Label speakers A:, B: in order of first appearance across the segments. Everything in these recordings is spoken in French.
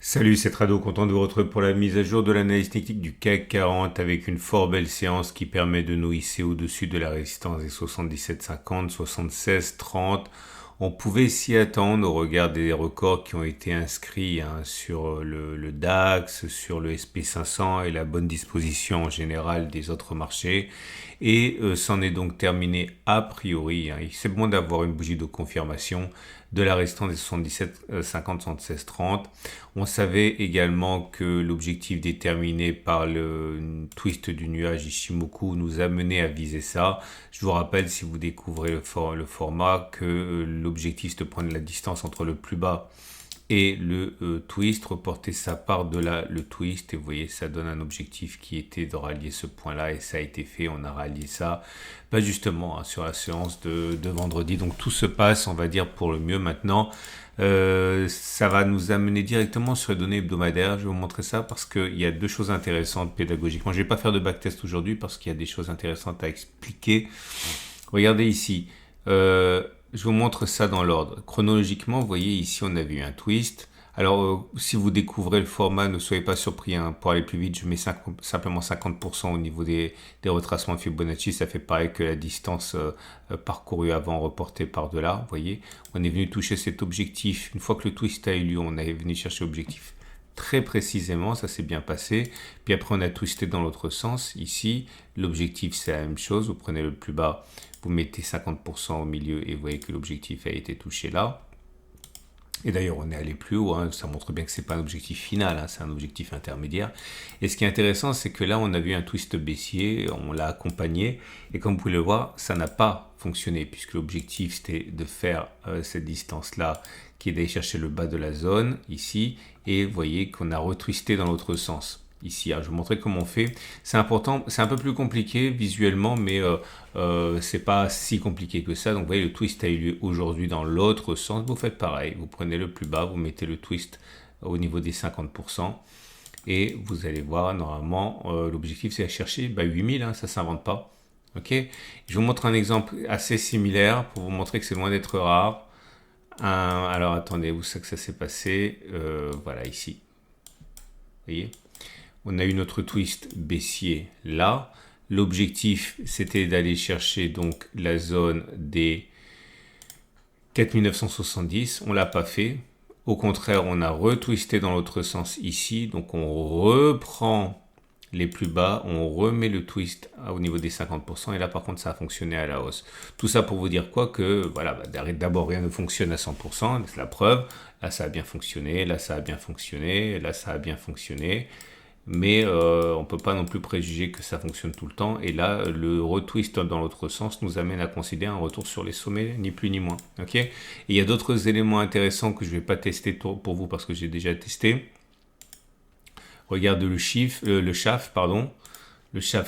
A: Salut, c'est Trado, content de vous retrouver pour la mise à jour de l'analyse technique du CAC 40 avec une fort belle séance qui permet de nous hisser au-dessus de la résistance des 77,50, 76,30. On pouvait s'y attendre au regard des records qui ont été inscrits sur le DAX, sur le SP500 et la bonne disposition en général des autres marchés. Et c'en est donc terminé a priori. C'est bon d'avoir une bougie de confirmation de la résistance des 77, 50, 76, 30. On savait également que l'objectif déterminé par le twist du nuage Ishimoku nous a mené à viser ça. Je vous rappelle, si vous découvrez le format, que l'objectif c'est de prendre la distance entre le plus bas et le twist, reporter sa part de là, le twist, et vous voyez, ça donne un objectif qui était de rallier ce point-là, et ça a été fait, on a rallié ça, pas justement sur la séance de vendredi. Donc tout se passe, on va dire, pour le mieux maintenant. Ça va nous amener directement sur les données hebdomadaires. Je vais vous montrer ça parce qu'il y a deux choses intéressantes pédagogiquement. Je ne vais pas faire de backtest aujourd'hui parce qu'il y a des choses intéressantes à expliquer. Regardez ici. Je vous montre ça dans l'ordre. Chronologiquement, vous voyez ici, on avait eu un twist. Alors, si vous découvrez le format, ne soyez pas surpris. Pour aller plus vite, je mets simplement 50% au niveau des retracements de Fibonacci. Ça fait pareil que la distance parcourue avant, reportée par-delà. Vous voyez, on est venu toucher cet objectif. Une fois que le twist a eu lieu, on est venu chercher l'objectif très précisément. Ça s'est bien passé. Puis après, on a twisté dans l'autre sens. Ici, l'objectif, c'est la même chose. Vous prenez le plus bas, vous mettez 50% au milieu et vous voyez que l'objectif a été touché là. Et d'ailleurs, on est allé plus haut, ça montre bien que ce n'est pas un objectif final, c'est un objectif intermédiaire. Et ce qui est intéressant, c'est que là, on a vu un twist baissier, on l'a accompagné, et comme vous pouvez le voir, ça n'a pas fonctionné, puisque l'objectif, c'était de faire cette distance-là, qui est d'aller chercher le bas de la zone, ici, et vous voyez qu'on a retwisté dans l'autre sens. Ici, je vais vous montrer comment on fait. C'est important, c'est un peu plus compliqué visuellement, mais c'est pas si compliqué que ça. Donc, vous voyez, le twist a eu lieu aujourd'hui dans l'autre sens. Vous faites pareil. Vous prenez le plus bas, vous mettez le twist au niveau des 50%. Et vous allez voir, normalement, l'objectif, c'est à chercher 8000, ça ne s'invente pas. Ok. Je vous montre un exemple assez similaire pour vous montrer que c'est loin d'être rare. Alors, attendez, où c'est que ça s'est passé? Voilà, ici. Vous voyez? On a eu notre twist baissier là. L'objectif, c'était d'aller chercher donc la zone des 4970. On ne l'a pas fait. Au contraire, on a retwisté dans l'autre sens ici. Donc, on reprend les plus bas, on remet le twist au niveau des 50%. Et là, par contre, ça a fonctionné à la hausse. Tout ça pour vous dire quoi? Que voilà, d'abord, rien ne fonctionne à 100%. C'est la preuve. Là, ça a bien fonctionné. Là, ça a bien fonctionné. Là, ça a bien fonctionné. Mais on ne peut pas non plus préjuger que ça fonctionne tout le temps. Et là, le retwist dans l'autre sens nous amène à considérer un retour sur les sommets, ni plus ni moins. Okay, et il y a d'autres éléments intéressants que je ne vais pas tester pour vous parce que j'ai déjà testé. Regardez le SHAF, le SHAF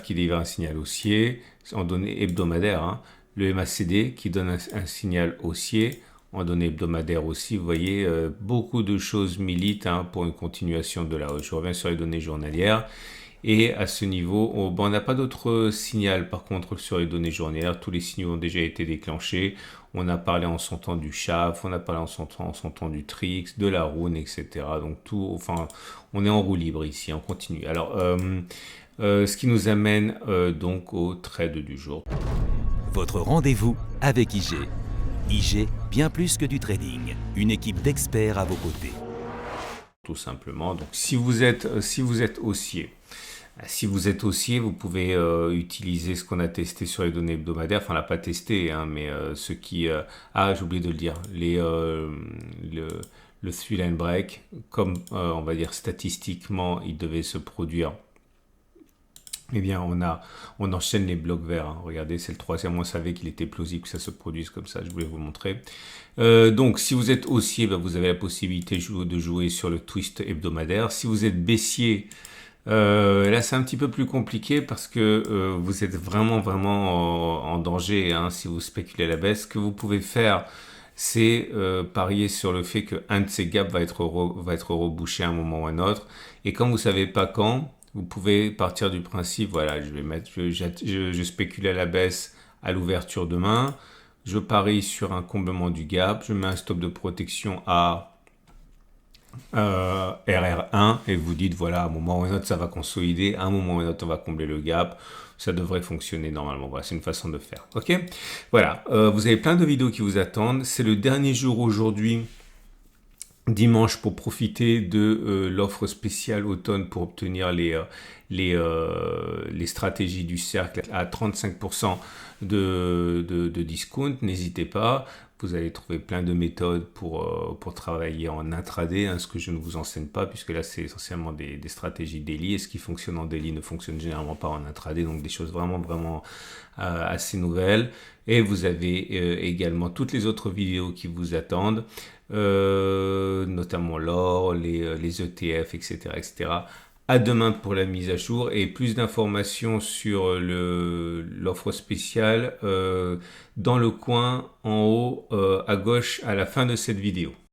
A: qui délivre un signal haussier en données hebdomadaires. Le MACD qui donne un signal haussier en données hebdomadaires aussi. Vous voyez, beaucoup de choses militent pour une continuation de la hausse. Je reviens sur les données journalières. Et à ce niveau, on n'a pas d'autre signal par contre sur les données journalières. Tous les signaux ont déjà été déclenchés. On a parlé en son temps du SHAF, on a parlé en son temps du TRIX, de la Rune, etc. Donc tout, enfin, on est en roue libre ici, on continue. Alors, ce qui nous amène donc au trade du jour.
B: Votre rendez-vous avec IG. IG, bien plus que du trading. Une équipe d'experts à vos côtés.
A: Tout simplement. Donc, si vous êtes haussier, vous pouvez utiliser ce qu'on a testé sur les données hebdomadaires. Enfin, on l'a pas testé, mais ce qui... j'ai oublié de le dire. Le three line break, comme on va dire statistiquement, il devait se produire. Eh bien, on enchaîne les blocs verts. Regardez, c'est le troisième. On savait qu'il était plausible que ça se produise comme ça. Je voulais vous montrer. Donc, si vous êtes haussier, vous avez la possibilité de jouer sur le twist hebdomadaire. Si vous êtes baissier, là, c'est un petit peu plus compliqué parce que vous êtes vraiment en danger si vous spéculez à la baisse. Ce que vous pouvez faire, c'est parier sur le fait qu'un de ces gaps va être rebouché à un moment ou à un autre. Et quand vous ne savez pas quand, vous pouvez partir du principe, voilà, je spécule à la baisse à l'ouverture demain, je parie sur un comblement du gap, je mets un stop de protection à RR1 et vous dites voilà, à un moment ou à un autre ça va consolider, à un moment ou à un autre on va combler le gap. Ça devrait fonctionner normalement. Voilà, c'est une façon de faire. Ok, voilà. Vous avez plein de vidéos qui vous attendent. C'est le dernier jour aujourd'hui, dimanche, pour profiter de l'offre spéciale automne pour obtenir les stratégies du cercle à 35% de discount. N'hésitez pas. Vous allez trouver plein de méthodes pour travailler en intraday, hein, ce que je ne vous enseigne pas, puisque là, c'est essentiellement des stratégies daily. Et ce qui fonctionne en daily ne fonctionne généralement pas en intraday. Donc, des choses vraiment, vraiment assez nouvelles. Et vous avez également toutes les autres vidéos qui vous attendent, notamment l'or, les ETF, etc., etc. À demain pour la mise à jour et plus d'informations sur l'offre spéciale dans le coin en haut à gauche à la fin de cette vidéo.